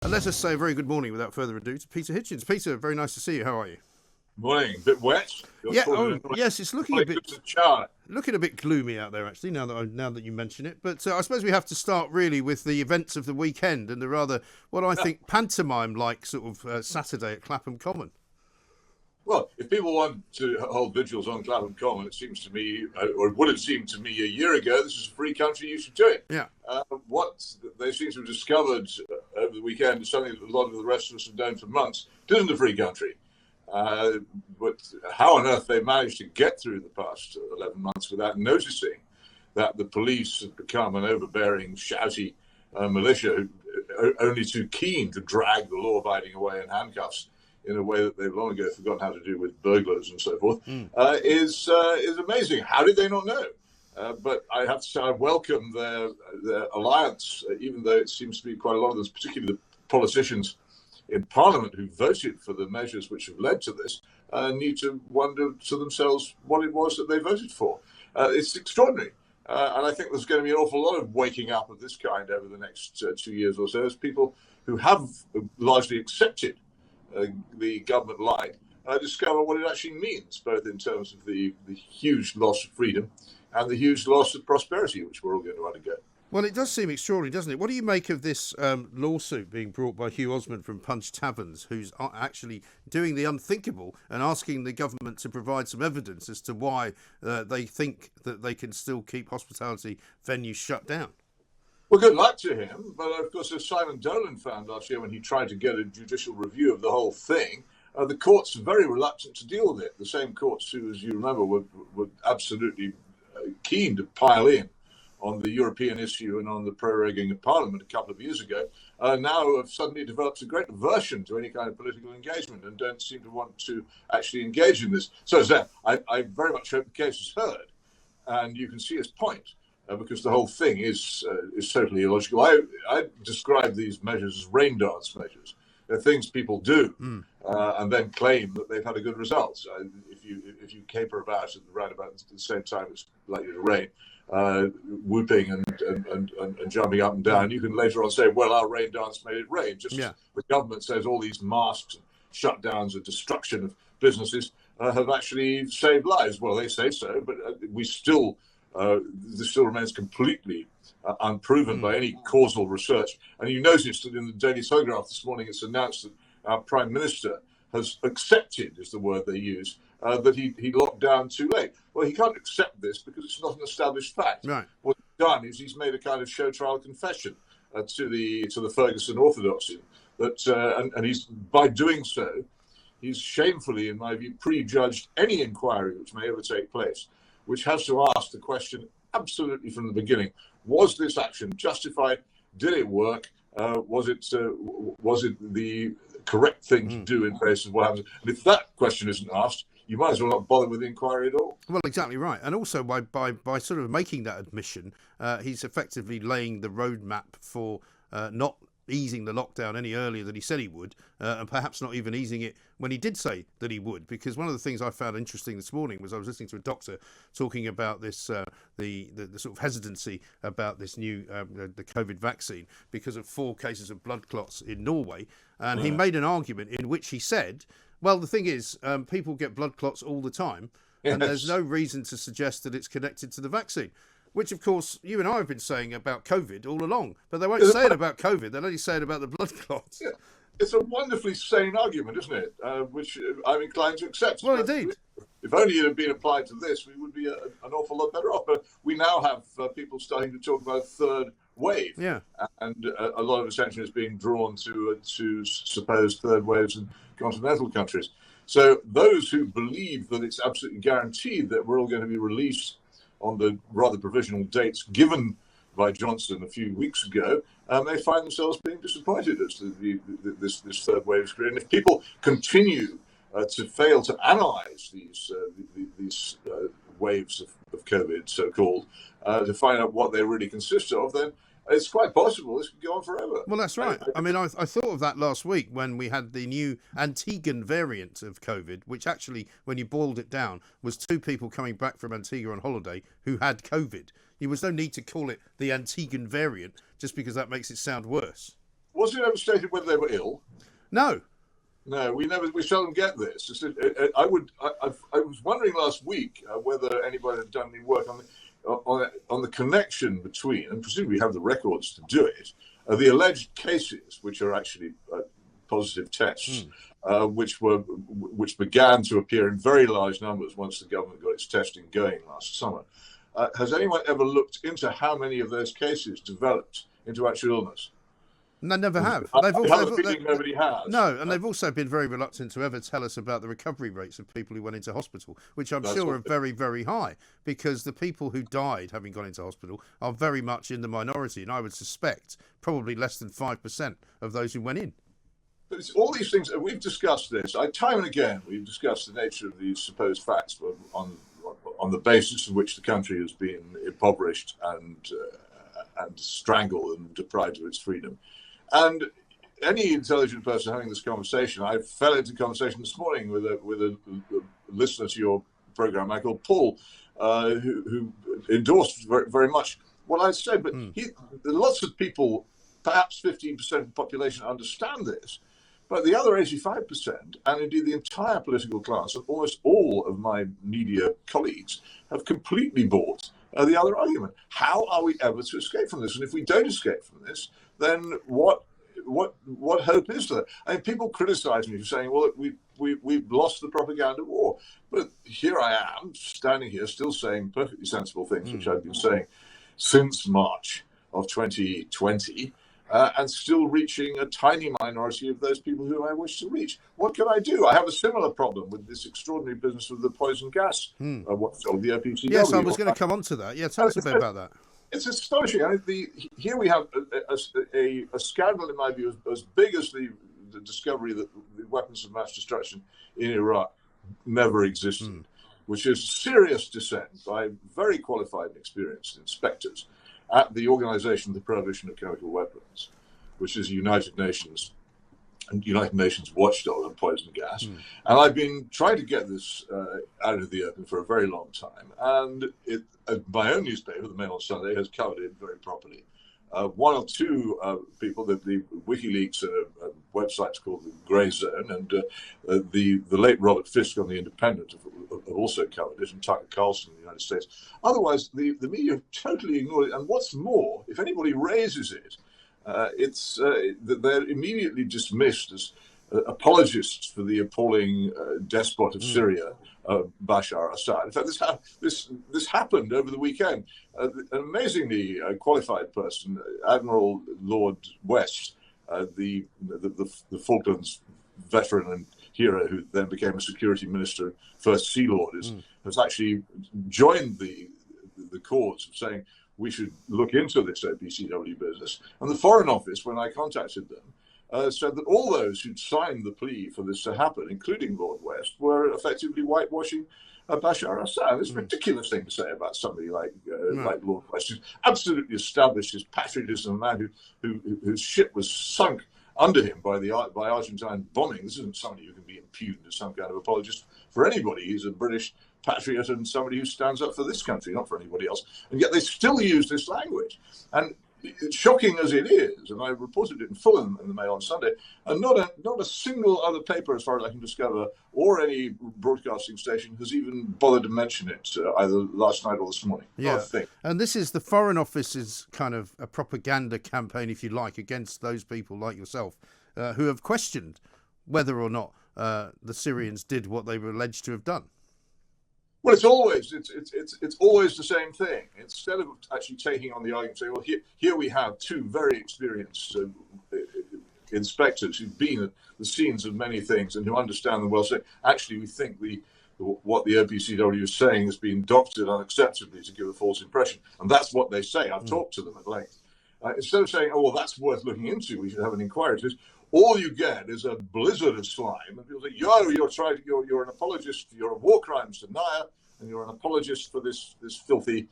And let us say a very good morning without further ado to Peter Hitchens. Peter, very nice to see you. How are you? Morning. A bit wet. Yes, it's looking a bit gloomy out there, actually, now that you mention it. But I suppose we have to start really with the events of the weekend and the rather, what I think, pantomime-like sort of Saturday at Clapham Common. Well, if people want to hold vigils on Clapham Common, it seems to me, or it would have seemed to me a year ago, this is a free country, you should do it. Yeah. What they seem to have discovered over the weekend is something that a lot of the rest of us have known for months. It isn't a free country. But how on earth they managed to get through the past 11 months without noticing that the police have become an overbearing, shouty militia, only too keen to drag the law-abiding away in handcuffs in a way that they've long ago forgotten how to do with burglars and so forth, is amazing. How did they not know? But I have to say I welcome their alliance, even though it seems to be quite a lot of those, particularly the politicians in Parliament who voted for the measures which have led to this, need to wonder to themselves what it was that they voted for. It's extraordinary. And I think there's going to be an awful lot of waking up of this kind over the next 2 years or so as people who have largely accepted the government line discover what it actually means, both in terms of the huge loss of freedom and the huge loss of prosperity, which we're all going to undergo. Well, it does seem extraordinary, doesn't it? What do you make of this lawsuit being brought by Hugh Osmond from Punch Taverns, who's actually doing the unthinkable and asking the government to provide some evidence as to why they think that they can still keep hospitality venues shut down? Well, good luck to him. But, of course, as Simon Dolan found last year when he tried to get a judicial review of the whole thing, the courts are very reluctant to deal with it. The same courts who, as you remember, were absolutely keen to pile in on the European issue and on the proroguing of Parliament a couple of years ago, now have suddenly developed a great aversion to any kind of political engagement and don't seem to want to actually engage in this. So, I very much hope the case is heard. And you can see his point. Because the whole thing is totally illogical. I describe these measures as rain dance measures. They're things people do and then claim that they've had a good result. If you caper about at the same time it's likely to rain, whooping and jumping up and down, you can later on say, well, our rain dance made it rain. Just as the government says all these masks and shutdowns and destruction of businesses have actually saved lives. Well, they say so, but this still remains completely unproven by any causal research. And you noticed that in the Daily Telegraph this morning, it's announced that our Prime Minister has accepted, is the word they use, that he locked down too late. Well, he can't accept this because it's not an established fact. Right. What he's done is he's made a kind of show trial confession to the Ferguson orthodoxy. And he's, by doing so, he's shamefully, in my view, prejudged any inquiry which may ever take place, which has to ask the question absolutely from the beginning: was this action justified? Did it work? Was it the correct thing to do in face of what happens? And if that question isn't asked, you might as well not bother with the inquiry at all. Well, exactly right. And also by sort of making that admission, he's effectively laying the roadmap for not easing the lockdown any earlier than he said he would, and perhaps not even easing it when he did say that he would. Because one of the things I found interesting this morning was I was listening to a doctor talking about this, the sort of hesitancy about this new the COVID vaccine because of 4 cases of blood clots in Norway, and he made an argument in which he said, well, the thing is, people get blood clots all the time, and there's no reason to suggest that it's connected to the vaccine. Which, of course, you and I have been saying about COVID all along. But they won't say it about COVID. They'll only say it about the blood clots. Yeah. It's a wonderfully sane argument, isn't it? Which I'm inclined to accept. Well, indeed. If only it had been applied to this, we would be an awful lot better off. But we now have people starting to talk about a third wave. Yeah. And a lot of attention is being drawn to supposed third waves in continental countries. So those who believe that it's absolutely guaranteed that we're all going to be released on the rather provisional dates given by Johnson a few weeks ago, they find themselves being disappointed as to this third wave is created. And if people continue to fail to analyse these waves of COVID, so-called, to find out what they really consist of, then it's quite possible this could go on forever. Well, that's right. I mean, I thought of that last week when we had the new Antiguan variant of COVID, which actually, when you boiled it down, was 2 people coming back from Antigua on holiday who had COVID. There was no need to call it the Antiguan variant just because that makes it sound worse. Was it ever stated whether they were ill? No. No, we seldom get this. I was wondering last week whether anybody had done any work on the connection between, and presumably have the records to do it, the alleged cases, which are actually positive tests, which began to appear in very large numbers once the government got its testing going last summer. Has anyone ever looked into how many of those cases developed into actual illness? No, never have. I have a feeling nobody has. No, and they've also been very reluctant to ever tell us about the recovery rates of people who went into hospital, which I'm sure are very, very high, because the people who died having gone into hospital are very much in the minority, and I would suspect probably less than 5% of those who went in. But it's all these things, we've discussed this. Time and again, we've discussed the nature of these supposed facts on the basis of which the country has been impoverished and strangled and deprived of its freedom. And any intelligent person having this conversation, I fell into conversation this morning with a listener to your program, Michael Paul, who endorsed very, very much what I said. But lots of people, perhaps 15% of the population, understand this. But the other 85%, and indeed the entire political class, and almost all of my media colleagues, have completely bought the other argument. How are we ever to escape from this? And if we don't escape from this, then what hope is there? I mean, people criticize me for saying, well, we've lost the propaganda war. But here I am, standing here, still saying perfectly sensible things, which I've been saying since March of 2020, and still reaching a tiny minority of those people who I wish to reach. What can I do? I have a similar problem with this extraordinary business with the poison gas, what's called the OPCW. Yes, I was going to come on to that. Yeah, tell us a bit about that. It's astonishing. I mean, here we have a scandal, in my view, as big as the discovery that the weapons of mass destruction in Iraq never existed, which is serious dissent by very qualified and experienced inspectors at the Organization of the Prohibition of Chemical Weapons, which is United Nations watchdog on poison gas. And I've been trying to get this out of the open for a very long time. And my own newspaper, the Mail on Sunday, has covered it very properly. One or two people, the WikiLeaks websites called the Grey Zone, and the late Robert Fisk on the Independent have also covered it, and Tucker Carlson in the United States. Otherwise, the media have totally ignored it. And what's more, if anybody raises it, they're immediately dismissed as apologists for the appalling despot of Syria, Bashar Assad. In fact, this happened over the weekend. An amazingly qualified person, Admiral Lord West, the Falklands veteran and hero who then became a security minister, first Sea Lord, has actually joined the cause of saying we should look into this OPCW business. And the Foreign Office, when I contacted them, said that all those who'd signed the plea for this to happen, including Lord West, were effectively whitewashing Bashar Assad. It's a ridiculous thing to say about somebody like Lord West, who's absolutely established his patriotism, a man whose ship was sunk under him by Argentine bombing. This isn't somebody who can be impugned as some kind of apologist for anybody. He's a British patriot and somebody who stands up for this country, not for anybody else. And yet they still use this language. And it's shocking as it is, and I reported it in full in the Mail on Sunday, and not a single other paper, as far as I can discover, or any broadcasting station has even bothered to mention it, either last night or this morning. Yeah, and this is the Foreign Office's kind of a propaganda campaign, if you like, against those people like yourself who have questioned whether or not the Syrians did what they were alleged to have done. Well, it's always the same thing. Instead of actually taking on the argument, saying, well, here we have two very experienced inspectors who've been at the scenes of many things and who understand them well. So actually, we think what the OPCW is saying has been doctored unacceptably to give a false impression, and that's what they say. I've talked to them at length. Instead of saying, oh, well, that's worth looking into, we should have an inquiry into this, all you get is a blizzard of slime, and people say, you're an apologist, you're a war crimes denier, and you're an apologist for this filthy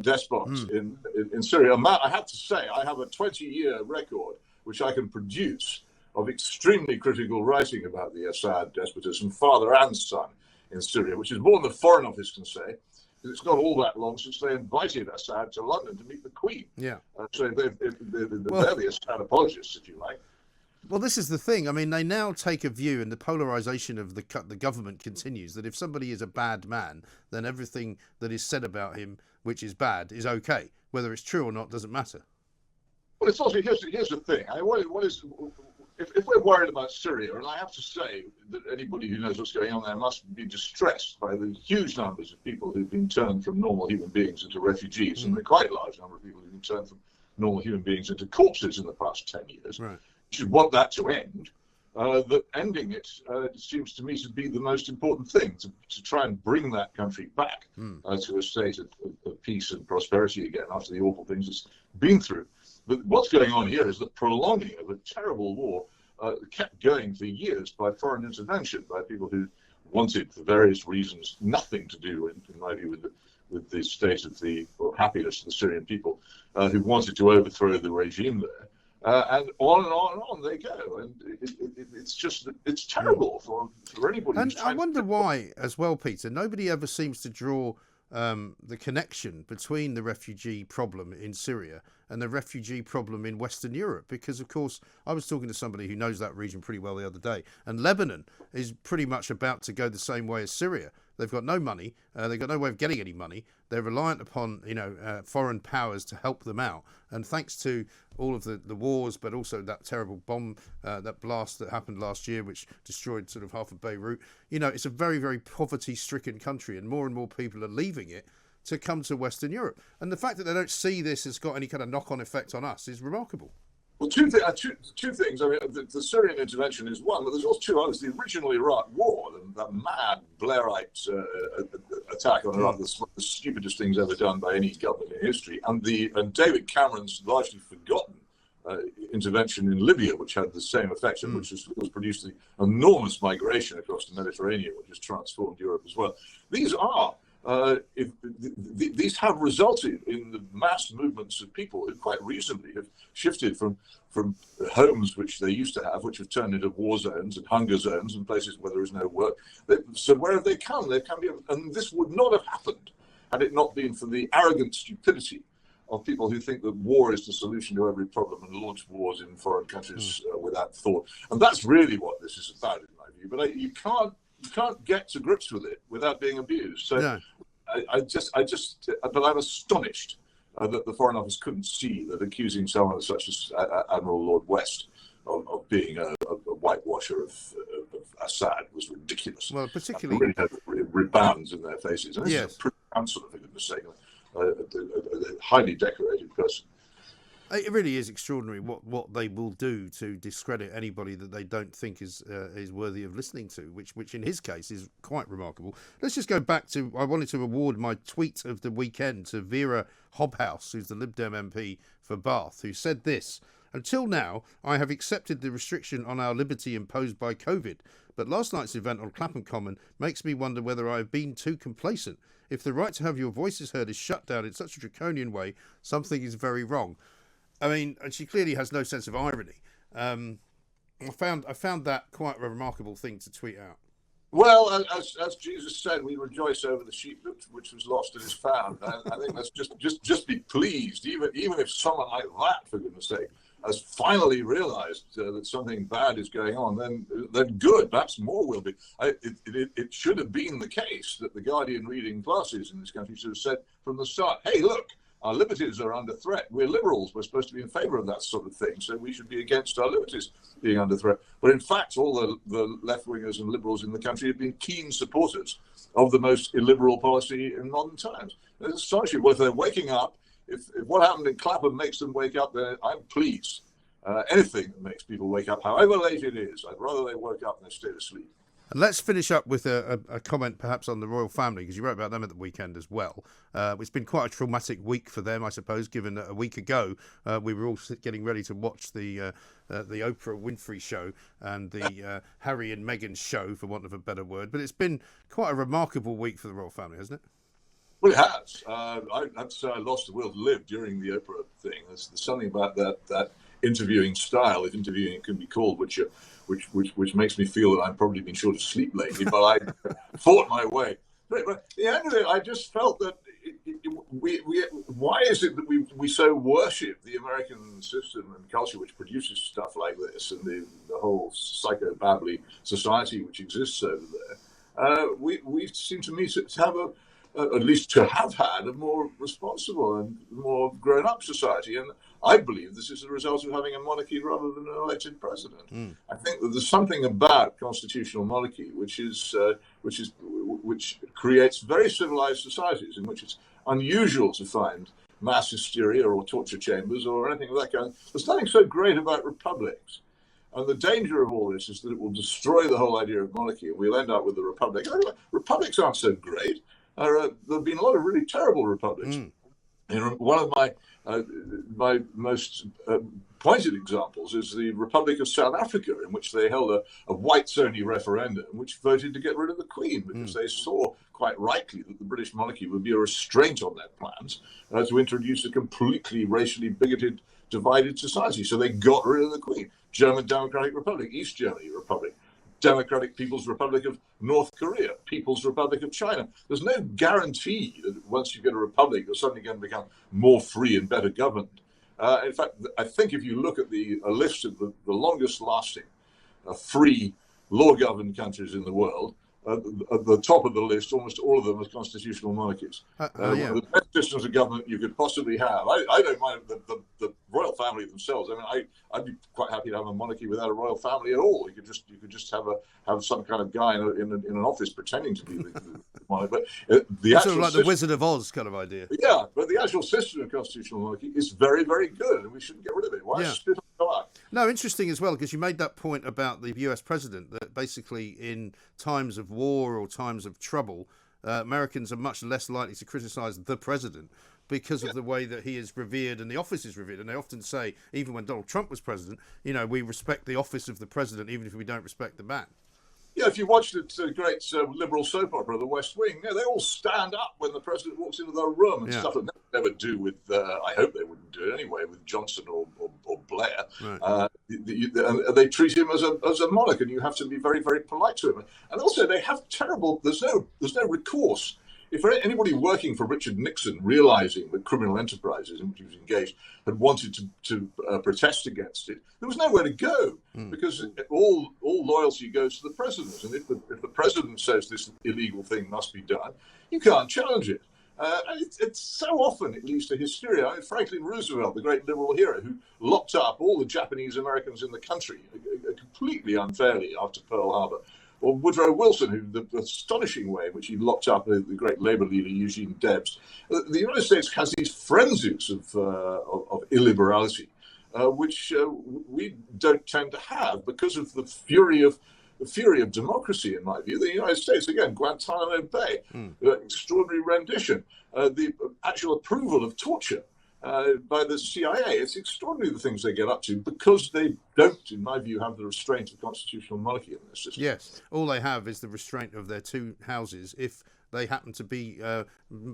despot in Syria. And Matt, I have to say, I have a 20-year record which I can produce of extremely critical writing about the Assad despotism, father and son, in Syria, which is more than the Foreign Office can say. It's not all that long since they invited Assad to London to meet the Queen. Yeah. So they're barely Assad apologists, if you like. Well, this is the thing. I mean, they now take a view, and the polarisation of the government continues, that if somebody is a bad man, then everything that is said about him, which is bad, is okay. Whether it's true or not doesn't matter. Well, it's also, here's the thing. If we're worried about Syria, and I have to say that anybody who knows what's going on there must be distressed by the huge numbers of people who've been turned from normal human beings into refugees, and the quite large number of people who've been turned from normal human beings into corpses in the past 10 years. Right. You should want that to end. That ending it seems to me to be the most important thing, to try and bring that country back to a state of peace and prosperity again after the awful things it's been through. But what's going on here is the prolonging of a terrible war kept going for years by foreign intervention, by people who wanted, for various reasons, nothing to do, in my view, with the state of or happiness of the Syrian people, who wanted to overthrow the regime there. And on and on and on they go, and it's terrible for anybody. And I wonder why, as well, Peter. Nobody ever seems to draw the connection between the refugee problem in Syria and the refugee problem in Western Europe, because, of course, I was talking to somebody who knows that region pretty well the other day, and Lebanon is pretty much about to go the same way as Syria. They've got no money. They've got no way of getting any money. They're reliant upon, foreign powers to help them out. And thanks to all of the wars, but also that terrible bomb, that blast that happened last year, which destroyed sort of half of Beirut, it's a very, very poverty-stricken country, and more people are leaving it to come to Western Europe. And the fact that they don't see this has got any kind of knock-on effect on us is remarkable. Well, two things. I mean, the Syrian intervention is one, but there's also two others. The original Iraq War, that mad Blairite attack on Iraq, the stupidest things ever done by any government in history, and David Cameron's largely forgotten intervention in Libya, which had the same effect, and which was produced the enormous migration across the Mediterranean, which has transformed Europe as well. These have resulted in the mass movements of people who quite reasonably have shifted from homes which they used to have, which have turned into war zones and hunger zones and places where there is no work. So where have they come? And this would not have happened had it not been for the arrogant stupidity of people who think that war is the solution to every problem and launch wars in foreign countries without thought. And that's really what this is about, in my view. But you can't get to grips with it without being abused. So no. But I'm astonished that the Foreign Office couldn't see that accusing someone such as Admiral Lord West of being a whitewasher of Assad was ridiculous. Well, particularly it really rebounds in their faces. And this is a pretty sort of thing, for mistake. A highly decorated person. It really is extraordinary what they will do to discredit anybody that they don't think is worthy of listening to, which in his case is quite remarkable. Let's just go back to, I wanted to award my tweet of the weekend to Wera Hobhouse, who's the Lib Dem MP for Bath, who said this: "Until now, I have accepted the restriction on our liberty imposed by COVID, but last night's event on Clapham Common makes me wonder whether I have been too complacent. If the right to have your voices heard is shut down in such a draconian way, something is very wrong." I mean, and she clearly has no sense of irony. I found that quite a remarkable thing to tweet out. Well, as Jesus said, we rejoice over the sheep which was lost and is found. I think let's just be pleased, even if someone like that, for goodness sake, has finally realised that something bad is going on, then good. Perhaps more will be. It should have been the case that the Guardian reading classes in this country should have said from the start, "Hey, look, our liberties are under threat. We're liberals. We're supposed to be in favour of that sort of thing, so we should be against our liberties being under threat." But in fact, all the left-wingers and liberals in the country have been keen supporters of the most illiberal policy in modern times. It's astonishing. Well, if they're waking up, if what happened in Clapham makes them wake up, then I'm pleased. Anything that makes people wake up, however late it is, I'd rather they woke up than they stayed asleep. And let's finish up with a comment perhaps on the royal family, because you wrote about them at the weekend as well. It's been quite a traumatic week for them, I suppose, given that a week ago we were all getting ready to watch the Oprah Winfrey show and the Harry and Meghan show, for want of a better word. But it's been quite a remarkable week for the royal family, hasn't it? Well, it has. I'd say I lost the will to live during the Oprah thing. There's something about that interviewing style, if interviewing it can be called, which makes me feel that I've probably been short of sleep lately. But I fought my way But at the end of it, I just felt that why is it that we so worship the American system and culture which produces stuff like this, and the whole psychobabbly society which exists over there? We seem to me to have at least to have had a more responsible and more grown-up society, and I believe this is the result of having a monarchy rather than an elected president. I think that there's something about constitutional monarchy which creates very civilized societies in which it's unusual to find mass hysteria or torture chambers or anything of that kind. There's nothing so great about republics. And the danger of all this is that it will destroy the whole idea of monarchy, and we'll end up with a republic. Republics aren't so great. There have been a lot of really terrible republics. One of my most pointed examples is the Republic of South Africa, in which they held a whites-only referendum, which voted to get rid of the Queen because they saw quite rightly that the British monarchy would be a restraint on their plans to introduce a completely racially bigoted, divided society. So they got rid of the Queen. German Democratic Republic, East Germany Republic, Democratic People's Republic of North Korea, People's Republic of China. There's no guarantee that once you get a republic, you're suddenly going to become more free and better governed. In fact, I think if you look at a list of the longest lasting free law-governed countries in the world, at the top of the list, almost all of them are constitutional monarchies. The best systems of government you could possibly have. I don't mind the royal family themselves. I mean, I'd be quite happy to have a monarchy without a royal family at all. You could just have some kind of guy in an office pretending to be the monarch. But the sort of like the Wizard of Oz kind of idea. Yeah, but the actual system of constitutional monarchy is very, very good, and we shouldn't get rid of it. Why spit on the art? No, interesting as well, because you made that point about the US president, that basically in times of war or times of trouble, Americans are much less likely to criticize the president because of the way that he is revered and the office is revered. And they often say, even when Donald Trump was president, we respect the office of the president even if we don't respect the man. Yeah, if you watch the great liberal soap opera, The West Wing, they all stand up when the president walks into their room and stuff that they never do with, I hope they wouldn't do it anyway, with Johnson or Blair. Right. They treat him as a monarch, and you have to be very, very polite to him. And also, they have there's no recourse. If anybody working for Richard Nixon, realizing that criminal enterprises in which he was engaged had wanted to protest against it, there was nowhere to go because all loyalty goes to the president. And if the president says this illegal thing must be done, you can't challenge it. And it's so often it leads to hysteria. I mean, Franklin Roosevelt, the great liberal hero, who locked up all the Japanese Americans in the country completely unfairly after Pearl Harbor. Or Woodrow Wilson, who the astonishing way in which he locked up the great Labour leader Eugene Debs. The United States has these frenzies of illiberality, which we don't tend to have because of the fury of democracy. In my view, the United States, again, Guantanamo Bay, extraordinary rendition, the actual approval of torture by the CIA. It's extraordinary the things they get up to because they don't, in my view, have the restraint of constitutional monarchy in their system. Yes, all they have is the restraint of their two houses if they happen to be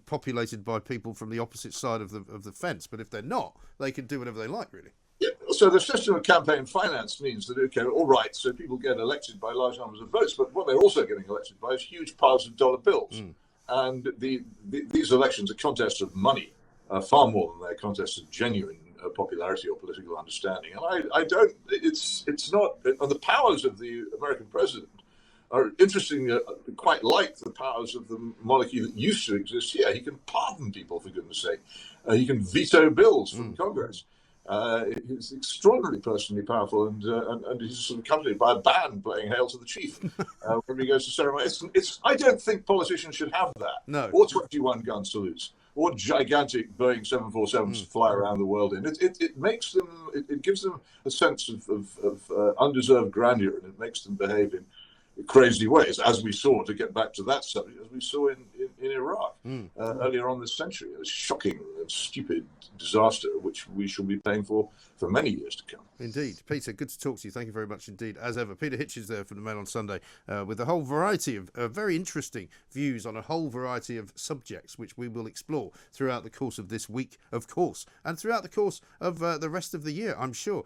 populated by people from the opposite side of the fence. But if they're not, they can do whatever they like, really. Yeah, so the system of campaign finance means that, okay, all right, so people get elected by large numbers of votes, but what they're also getting elected by is huge piles of dollar bills. And these elections are contests of money. Far more than they're contests of genuine popularity or political understanding. And I don't, it's not, and the powers of the American president are interestingly quite like the powers of the monarchy that used to exist here. He can pardon people, for goodness sake. He can veto bills from Congress. He's extraordinarily personally powerful, and he's sort of accompanied by a band playing "Hail to the Chief" when he goes to ceremony. I don't think politicians should have that. No. Or 21 gun salutes, or gigantic Boeing 747s to fly around the world in. It makes them. It gives them a sense of undeserved grandeur, and it makes them behave in crazy ways, as we saw, to get back to that subject, as we saw in Iraq earlier on this century. A shocking and stupid disaster, which we shall be paying for many years to come. Indeed. Peter, good to talk to you. Thank you very much indeed, as ever. Peter Hitchens there from the Mail on Sunday, with a whole variety of very interesting views on a whole variety of subjects, which we will explore throughout the course of this week, of course, and throughout the course of the rest of the year, I'm sure.